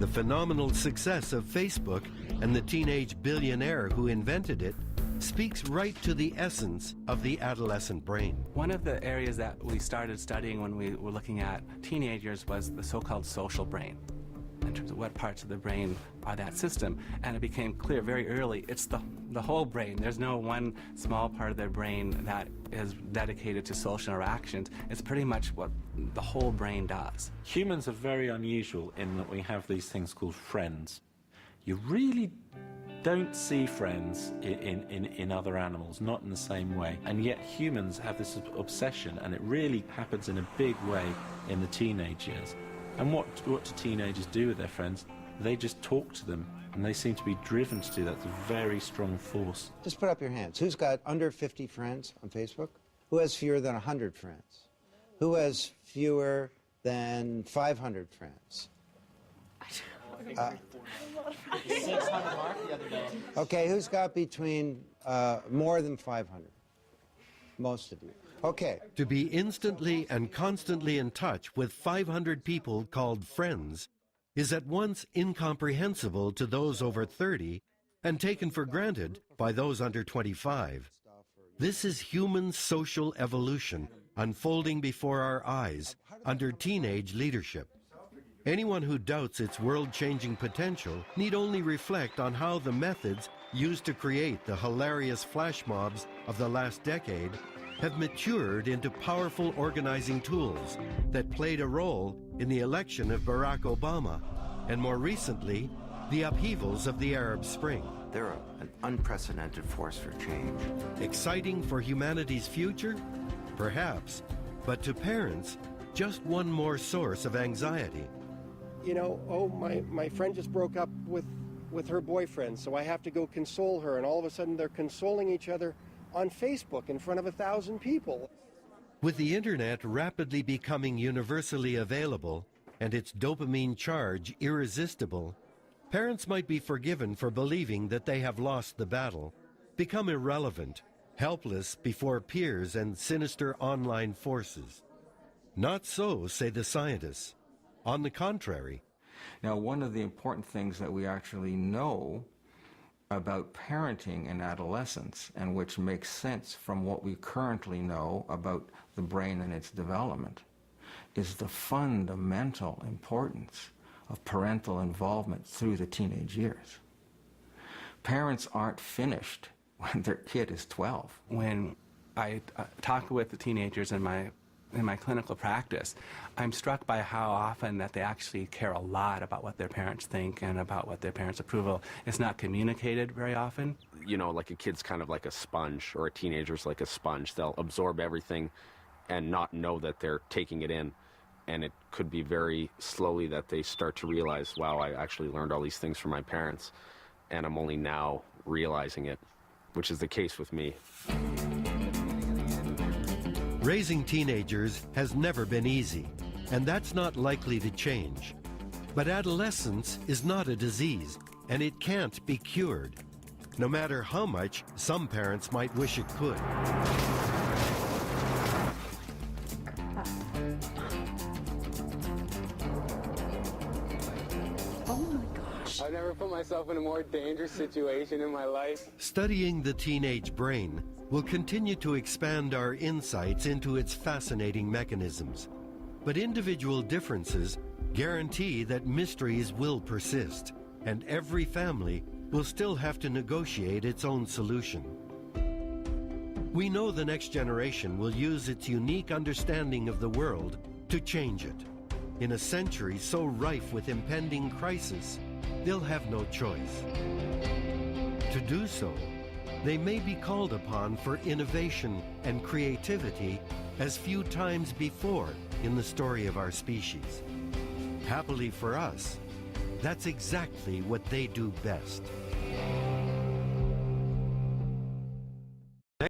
The phenomenal success of Facebook and the teenage billionaire who invented it speaks right to the essence of the adolescent brain. One of the areas that we started studying when we were looking at teenagers was the so-called social brain, in terms of what parts of the brain are that system. And it became clear very early, it's the whole brain. There's no one small part of their brain that is dedicated to social interactions. It's pretty much what the whole brain does. Humans are very unusual in that we have these things called friends. You really don't see friends in other animals, not in the same way. And yet humans have this obsession, and it really happens in a big way in the teenage years. And what do teenagers do with their friends? They just talk to them, and they seem to be driven to do that. It's a very strong force. Just put up your hands. Who's got under 50 friends on Facebook? Who has fewer than 100 friends? Who has fewer than 500 friends? Okay, who's got between more than 500? Most of you. Okay. To be instantly and constantly in touch with 500 people called friends is at once incomprehensible to those over 30 and taken for granted by those under 25. This is human social evolution unfolding before our eyes under teenage leadership. Anyone who doubts its world-changing potential need only reflect on how the methods used to create the hilarious flash mobs of the last decade have matured into powerful organizing tools that played a role in the election of Barack Obama and, more recently, the upheavals of the Arab Spring. They're an unprecedented force for change. Exciting for humanity's future? Perhaps. But to parents, just one more source of anxiety. You know, oh, my friend just broke up with her boyfriend, so I have to go console her, and all of a sudden they're consoling each other on Facebook in front of 1,000 people. With the internet rapidly becoming universally available and its dopamine charge irresistible, parents might be forgiven for believing that they have lost the battle, become irrelevant, helpless before peers and sinister online forces. Not so, say the scientists. On the contrary. Now, one of the important things that we actually know about parenting in adolescence, and which makes sense from what we currently know about the brain and its development, is the fundamental importance of parental involvement through the teenage years. Parents aren't finished when their kid is 12. When I talk with the teenagers in my clinical practice, I'm struck by how often that they actually care a lot about what their parents think and about what their parents' approval. It's not communicated very often. You know, like a kid's kind of like a sponge, or a teenager's like a sponge. They'll absorb everything and not know that they're taking it in. And it could be very slowly that they start to realize, wow, I actually learned all these things from my parents, and I'm only now realizing it, which is the case with me. Raising teenagers has never been easy, and that's not likely to change. But adolescence is not a disease, and it can't be cured, no matter how much some parents might wish it could. Oh my gosh. I've never put myself in a more dangerous situation in my life. Studying the teenage brain will continue to expand our insights into its fascinating mechanisms. But individual differences guarantee that mysteries will persist, and every family will still have to negotiate its own solution. We know the next generation will use its unique understanding of the world to change it. In a century so rife with impending crisis, they'll have no choice. To do so, they may be called upon for innovation and creativity as few times before in the story of our species. Happily for us, that's exactly what they do best.